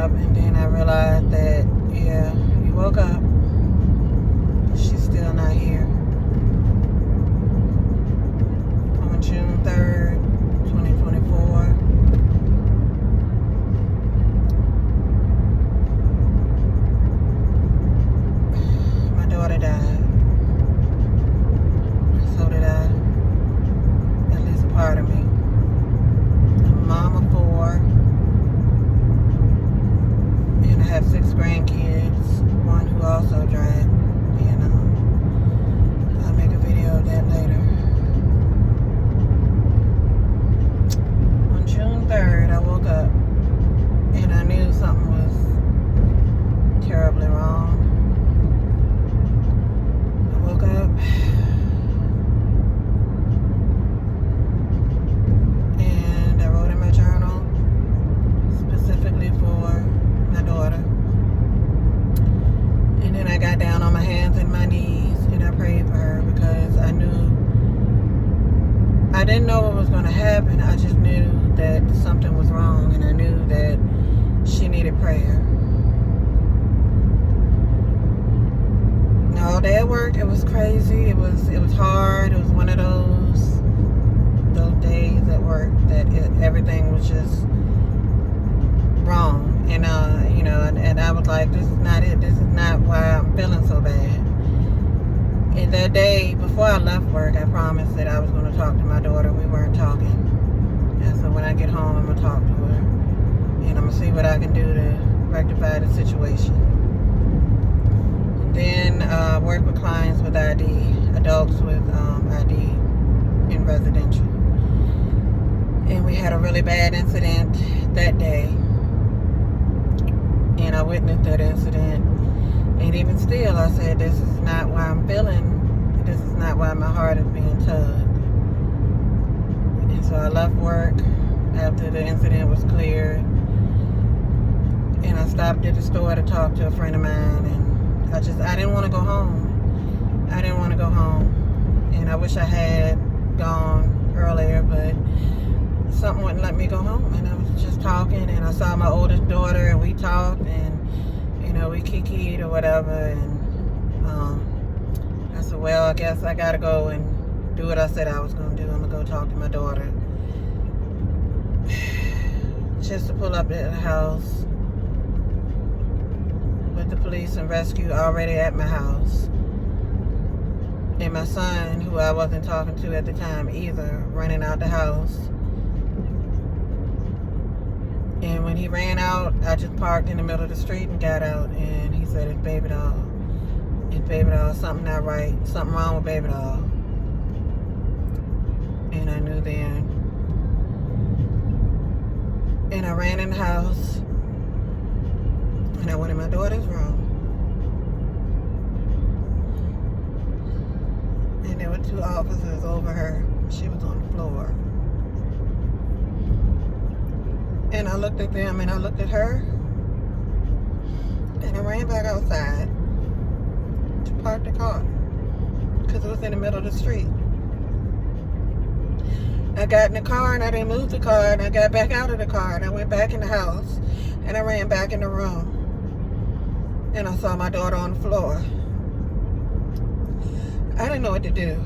up, and then I realized that, yeah, he woke up. She's still not here. On June 3rd, 2024. My daughter died. So did I. At least a part of me. I'm a mom of 4. And I have 6 grandkids. One who also died. And I'll make a video of that later. On June 3rd, I woke up and I knew something was terribly wrong. I woke up and I wrote in my journal specifically for my daughter. And then I got down on my hands and my knees and I prayed for her because I didn't know what was going to happen. I just knew that something was wrong, and I knew that she needed prayer. All day at work, it was crazy. It was hard. It was one of those days at work that everything was just wrong. And and I was like, this is not it. This is not why I'm feeling so bad. And that day, before I left work, I promised that I was going to talk to my daughter. We weren't talking. And so when I get home, I'm going to talk to her. And I'm going to see what I can do to rectify the situation. And then work with clients with ID, adults with ID in residential. And we had a really bad incident that day. And I witnessed that incident. And even still, I said, this is not why I'm feeling. This is not why my heart is being tugged. And so I left work after the incident was cleared. And I stopped at the store to talk to a friend of mine. And I didn't want to go home. I didn't want to go home. And I wish I had gone earlier, but something wouldn't let me go home. And I was just talking, and I saw my oldest daughter, and we talked, and we kikied or whatever, and I said, well, I guess I gotta go and do what I said I was gonna do. I'm gonna go talk to my daughter. Just to pull up at the house with the police and rescue already at my house. And my son, who I wasn't talking to at the time either, running out the house. And when he ran out, I just parked in the middle of the street and got out. And he said, it's baby doll. It's baby doll. Something not right. Something wrong with baby doll. And I knew then. And I ran in the house. And I went in my daughter's room. And there were 2 officers over her. She was on the floor. And I looked at them and I looked at her. And I ran back outside to park the car. Because it was in the middle of the street. I got in the car and I didn't move the car. And I got back out of the car and I went back in the house. And I ran back in the room. And I saw my daughter on the floor. I didn't know what to do.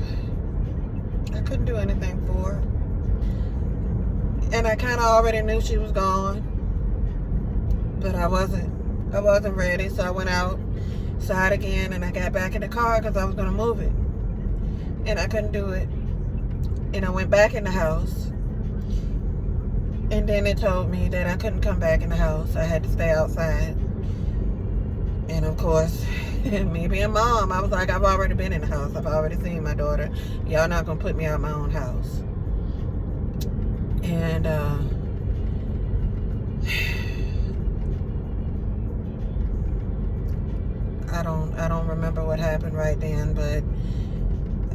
I couldn't do anything for her. And I kind of already knew she was gone. But I wasn't ready. So I went outside again and I got back in the car because I was going to move it. And I couldn't do it. And I went back in the house. And then it told me that I couldn't come back in the house. I had to stay outside. And of course, me being mom, I was like, I've already been in the house. I've already seen my daughter. Y'all not going to put me out my own house. And I don't remember what happened right then, but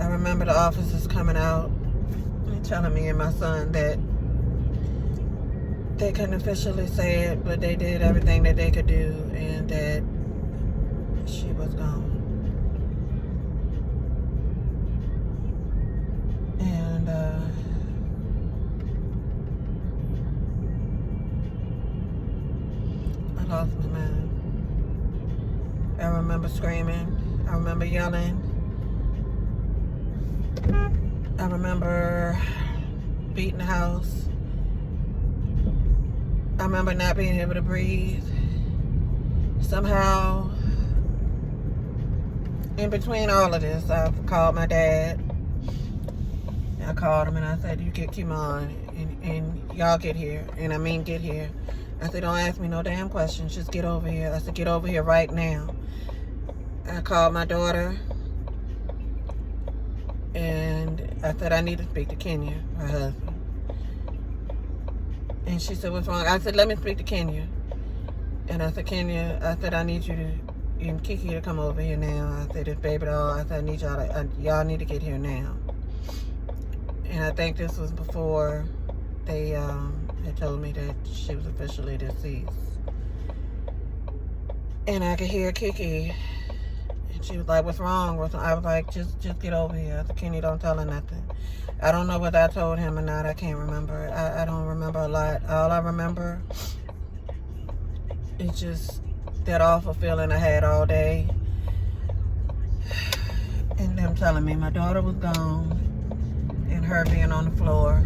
I remember the officers coming out and telling me and my son that they couldn't officially say it, but they did everything that they could do, and that she was gone. And I lost my mind. I remember screaming. I remember yelling. I remember beating the house. I remember not being able to breathe. Somehow, in between all of this, I called my dad. I called him and I said, you get Kimon and y'all get here. And I mean get here. I said, don't ask me no damn questions. Just get over here. I said, get over here right now. I called my daughter. And I said, I need to speak to Kenya, her husband. And she said, what's wrong? I said, let me speak to Kenya. And I said, Kenya, I said, I need you to, and Kiki to come over here now. I said, it's baby doll. I said, I need y'all to, y'all need to get here now. And I think this was before they had told me that she was officially deceased. And I could hear Kiki. And she was like, what's wrong? I was like, just get over here. I said, Kenny, don't tell her nothing. I don't know whether I told him or not. I can't remember. I don't remember a lot. All I remember is just that awful feeling I had all day. And them telling me my daughter was gone. And her being on the floor.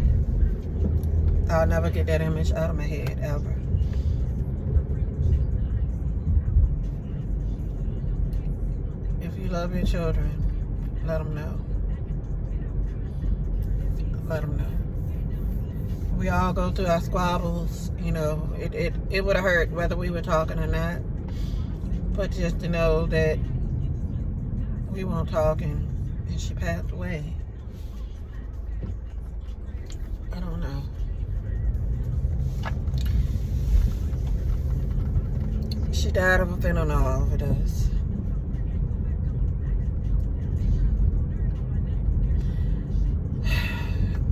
I'll never get that image out of my head, ever. If you love your children, let them know. Let them know. We all go through our squabbles, you know. It would have hurt whether we were talking or not. But just to know that we weren't talking and she passed away. I don't know. She died of a fentanyl overdose.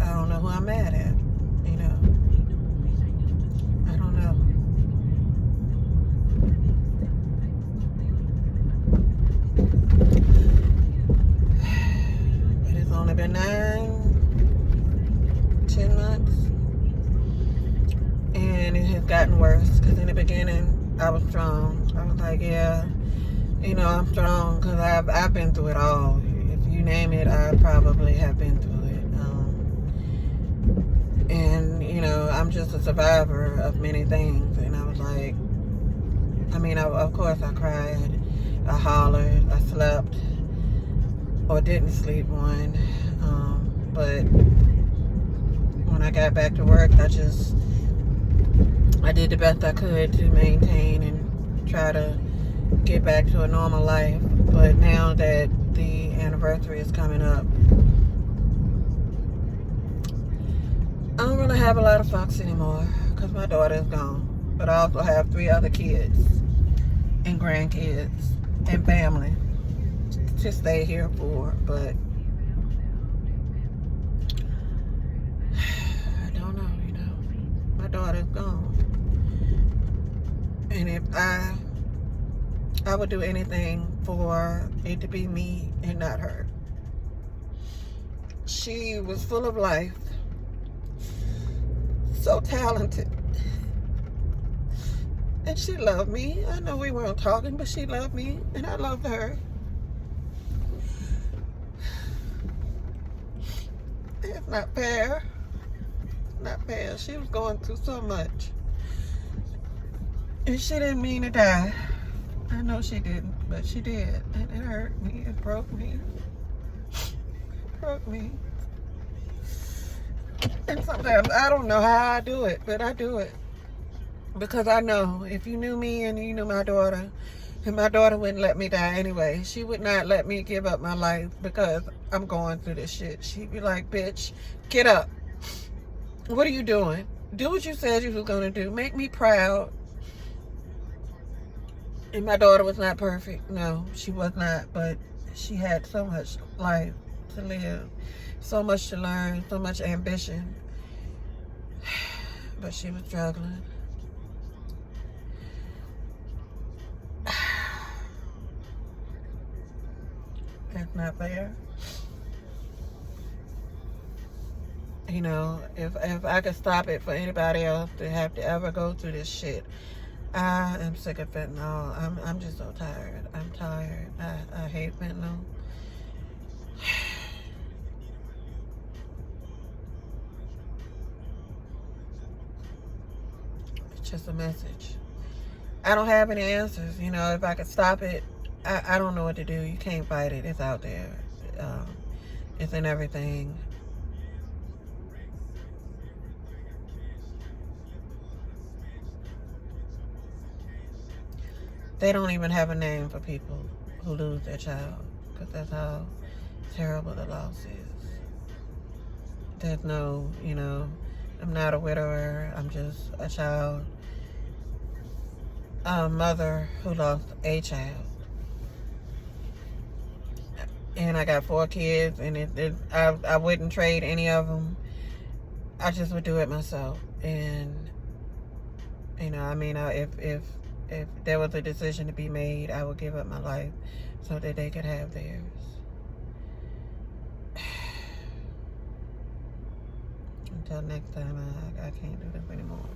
I don't know who I'm mad at, you know. I don't know. But it's only been 10 months. And it has gotten worse. Because in the beginning, I was strong. I was like, yeah, you know, I'm strong. Because I've been through it all. If you name it, I probably have been through it. And, you know, I'm just a survivor of many things. And I was like, I mean, of course I cried. I hollered. I slept. Or didn't sleep one. But when I got back to work, I did the best I could to maintain and try to get back to a normal life. But now that the anniversary is coming up, I don't really have a lot of fucks anymore because my daughter is gone. But I also have 3 other kids and grandkids and family to stay here for. But I don't know, you know. My daughter's gone. And if I would do anything for it to be me and not her. She was full of life. So talented. And she loved me. I know we weren't talking, but she loved me and I loved her. It's not fair. Not fair. She was going through so much. And she didn't mean to die. I know she didn't, but she did. And it hurt me. It broke me. It broke me. And sometimes I don't know how I do it, but I do it. Because I know if you knew me and you knew my daughter, and my daughter wouldn't let me die anyway. She would not let me give up my life because I'm going through this shit. She'd be like, bitch, get up. What are you doing? Do what you said you was going to do. Make me proud. And my daughter was not perfect. No, she was not. But she had so much life to live. So much to learn. So much ambition. But she was struggling. That's not fair. You know, if I could stop it for anybody else to have to ever go through this shit, I am sick of fentanyl. I'm just so tired. I'm tired. I hate fentanyl. It's just a message. I don't have any answers. You know, if I could stop it, I don't know what to do. You can't fight it. It's out there. It's in everything. They don't even have a name for people who lose their child, because that's how terrible the loss is. There's no, you know, I'm not a widower. I'm just a child, a mother who lost a child. And I got 4 kids, and I wouldn't trade any of them. I just would do it myself. And, you know, I mean, if there was a decision to be made, I would give up my life so that they could have theirs. Until next time, I can't do this anymore.